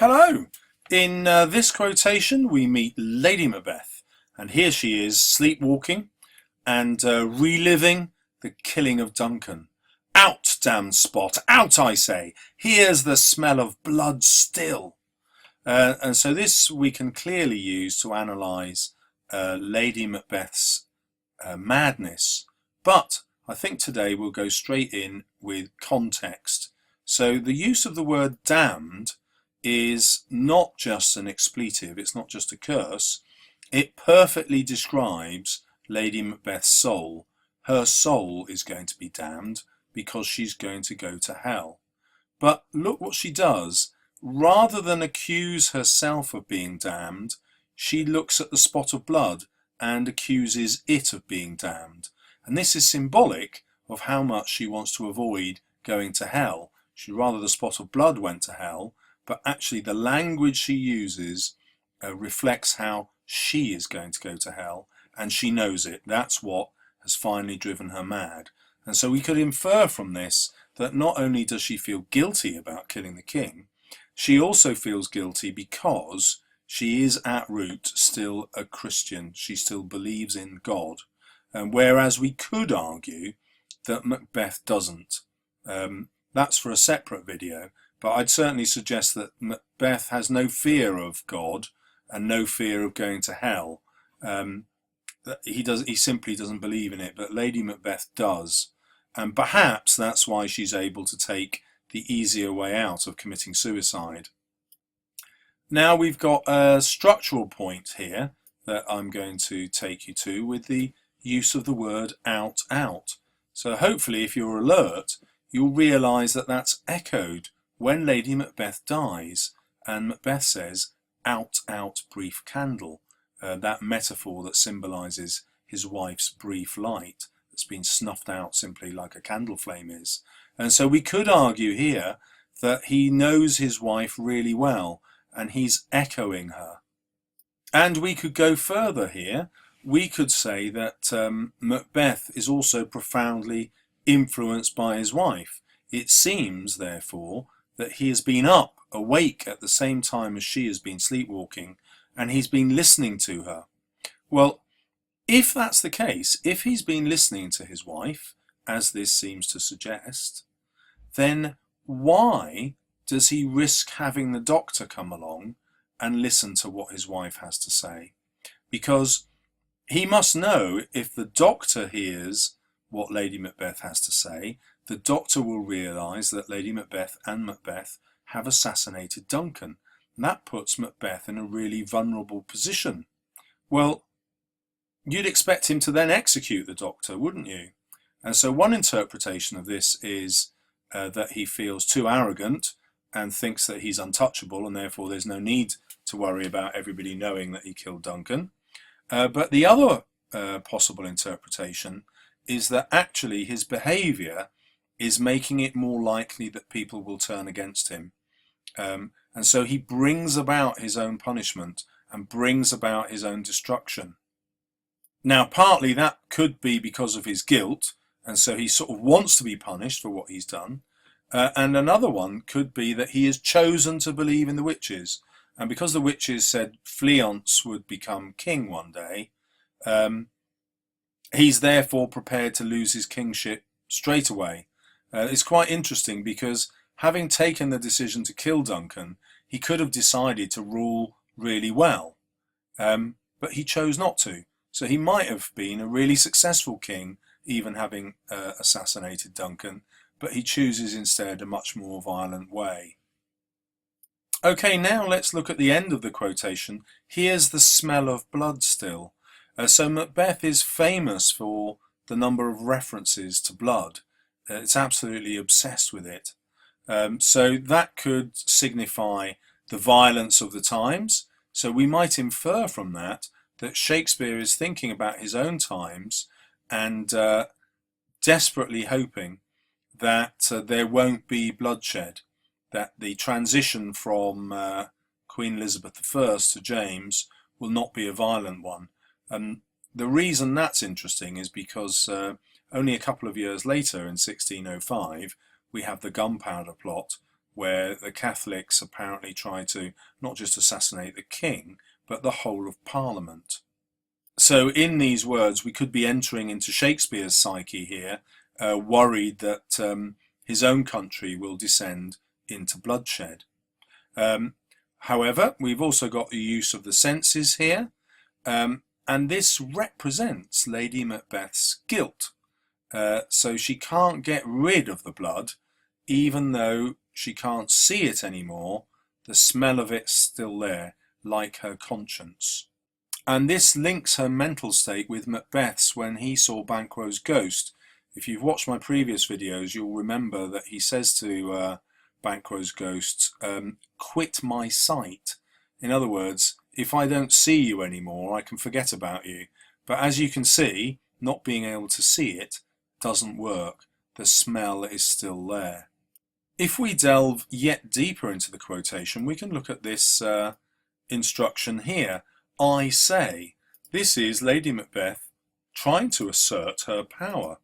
Hello! In this quotation we meet Lady Macbeth, and here she is sleepwalking and reliving the killing of Duncan. Out, damned spot! Out, I say! Here's the smell of blood still! And so this we can clearly use to analyse Lady Macbeth's madness. But I think today we'll go straight in with context. So the use of the word damned is not just an expletive, it's not just a curse, it perfectly describes Lady Macbeth's soul. Her soul is going to be damned because she's going to go to hell. But look what she does. Rather than accuse herself of being damned, she looks at the spot of blood and accuses it of being damned. And this is symbolic of how much she wants to avoid going to hell. She'd rather the spot of blood went to hell, but actually the language she uses reflects how she is going to go to hell, and she knows it. That's what has finally driven her mad. And so we could infer from this that not only does she feel guilty about killing the king, she also feels guilty because she is at root still a Christian. She still believes in God. Whereas we could argue that Macbeth doesn't. That's for a separate video. But I'd certainly suggest that Macbeth has no fear of God and no fear of going to hell. He simply doesn't believe in it, but Lady Macbeth does. And perhaps that's why she's able to take the easier way out of committing suicide. Now we've got a structural point here that I'm going to take you to with the use of the word out. So hopefully if you're alert, you'll realise that that's echoed when Lady Macbeth dies, and Macbeth says, out, brief candle, that metaphor that symbolises his wife's brief light that's been snuffed out simply like a candle flame is. And so we could argue here that he knows his wife really well, and he's echoing her. And we could go further here. We could say that Macbeth is also profoundly influenced by his wife. It seems, therefore, that he has been awake at the same time as she has been sleepwalking, and he's been listening to her. Well, if that's the case, if he's been listening to his wife, as this seems to suggest, then why does he risk having the doctor come along and listen to what his wife has to say? Because he must know if the doctor hears what Lady Macbeth has to say, the doctor will realise that Lady Macbeth and Macbeth have assassinated Duncan. And that puts Macbeth in a really vulnerable position. Well, you'd expect him to then execute the doctor, wouldn't you? And so one interpretation of this is that he feels too arrogant and thinks that he's untouchable, and therefore there's no need to worry about everybody knowing that he killed Duncan. But the other possible interpretation is that actually his behaviour is making it more likely that people will turn against him. And so he brings about his own punishment and brings about his own destruction. Now, partly that could be because of his guilt, and so he sort of wants to be punished for what he's done. And another one could be that he has chosen to believe in the witches. And because the witches said Fleance would become king one day, he's therefore prepared to lose his kingship straight away. It's quite interesting because having taken the decision to kill Duncan, he could have decided to rule really well, but he chose not to. So he might have been a really successful king, even having assassinated Duncan, but he chooses instead a much more violent way. Okay, now let's look at the end of the quotation. Here's the smell of blood still. So Macbeth is famous for the number of references to blood. It's absolutely obsessed with it. So that could signify the violence of the times. So we might infer from that Shakespeare is thinking about his own times and desperately hoping that there won't be bloodshed, that the transition from Queen Elizabeth I to James will not be a violent one. And the reason that's interesting is because only a couple of years later, in 1605, we have the Gunpowder Plot, where the Catholics apparently try to not just assassinate the king, but the whole of Parliament. So in these words, we could be entering into Shakespeare's psyche here, worried that his own country will descend into bloodshed. However, we've also got the use of the senses here, and this represents Lady Macbeth's guilt. So she can't get rid of the blood, even though she can't see it anymore. The smell of it's still there, like her conscience. And this links her mental state with Macbeth's when he saw Banquo's ghost. If you've watched my previous videos, you'll remember that he says to Banquo's ghost, quit my sight. In other words, if I don't see you anymore, I can forget about you. But as you can see, not being able to see it doesn't work. The smell is still there. If we delve yet deeper into the quotation, we can look at this instruction here. I say. This is Lady Macbeth trying to assert her power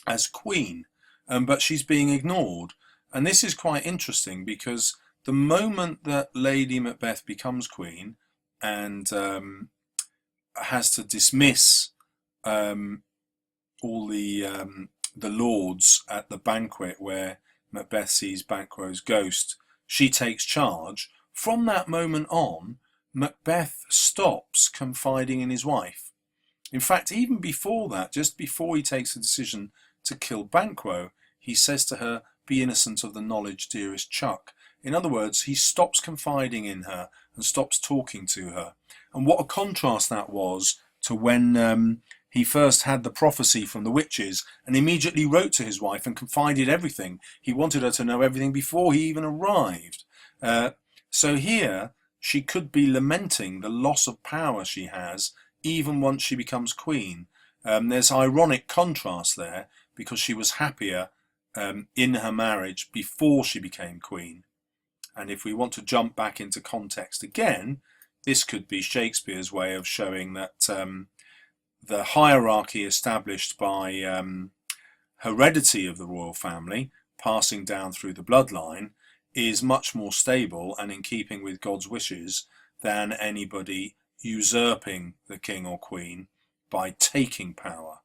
as queen, but she's being ignored. And this is quite interesting because the moment that Lady Macbeth becomes queen and has to dismiss all the lords at the banquet where Macbeth sees Banquo's ghost, she takes charge. From that moment on, Macbeth stops confiding in his wife. In fact, even before that, just before he takes the decision to kill Banquo, he says to her, be innocent of the knowledge, dearest Chuck. In other words, he stops confiding in her and stops talking to her. And what a contrast that was to when he first had the prophecy from the witches and immediately wrote to his wife and confided everything. He wanted her to know everything before he even arrived. So here, she could be lamenting the loss of power she has even once she becomes queen. There's ironic contrast there because she was happier in her marriage before she became queen. And if we want to jump back into context again, this could be Shakespeare's way of showing that the hierarchy established by heredity of the royal family, passing down through the bloodline, is much more stable and in keeping with God's wishes than anybody usurping the king or queen by taking power.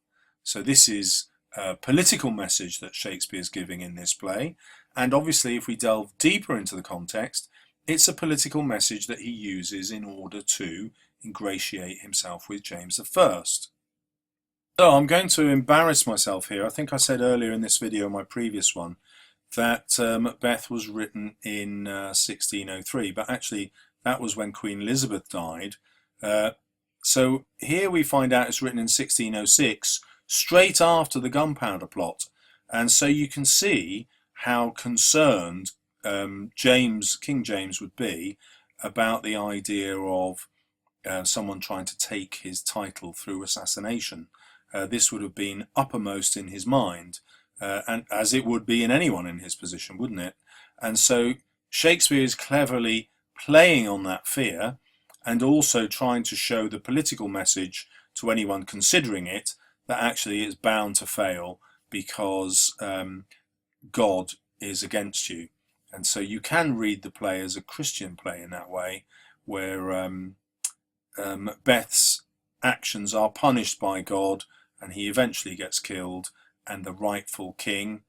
So this is a political message that Shakespeare's giving in this play, and obviously if we delve deeper into the context, it's a political message that he uses in order to ingratiate himself with James I. So I'm going to embarrass myself here. I think I said earlier in this video, my previous one, that Macbeth was written in 1603, but actually that was when Queen Elizabeth died. So here we find out it's written in 1606, straight after the Gunpowder Plot. And so you can see how concerned King James would be about the idea of someone trying to take his title through assassination. This would have been uppermost in his mind. And as it would be in anyone in his position, wouldn't it? And so Shakespeare is cleverly playing on that fear and also trying to show the political message to anyone considering it that actually it's bound to fail because God is against you. And so you can read the play as a Christian play in that way, where Macbeth's actions are punished by God and he eventually gets killed, and the rightful king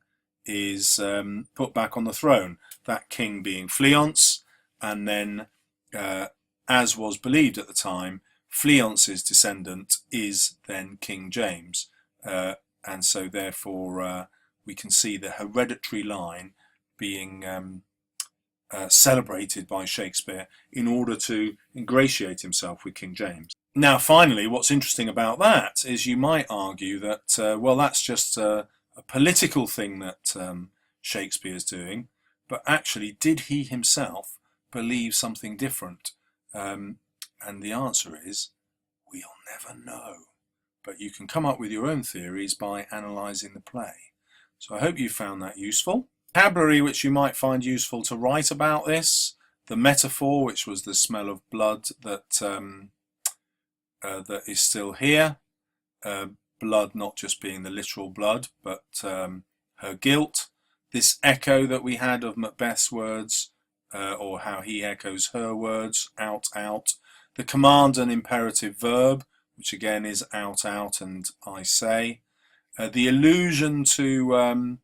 is put back on the throne, that king being Fleance, and then, as was believed at the time, Fleance's descendant is then King James. And so therefore we can see the hereditary line being celebrated by Shakespeare in order to ingratiate himself with King James. Now finally, what's interesting about that is you might argue that, well, that's just a political thing that Shakespeare's doing, but actually did he himself believe something different? And the answer is, we'll never know. But you can come up with your own theories by analysing the play. So I hope you found that useful. Vocabulary which you might find useful to write about this, the metaphor, which was the smell of blood that is still here, blood not just being the literal blood, but her guilt, this echo that we had of Macbeth's words, or how he echoes her words, out, out. The command and imperative verb, which again is out, out, and I say. The allusion to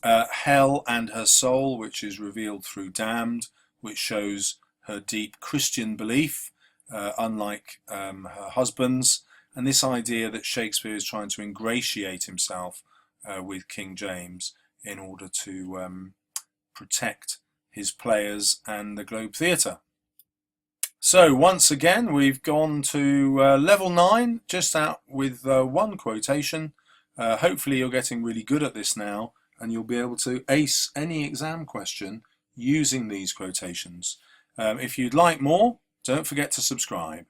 hell and her soul, which is revealed through damned, which shows her deep Christian belief, unlike her husband's, and this idea that Shakespeare is trying to ingratiate himself with King James in order to protect his players and the Globe Theatre. So once again, we've gone to level 9, just out with one quotation. Hopefully you're getting really good at this now, and you'll be able to ace any exam question using these quotations. If you'd like more, don't forget to subscribe.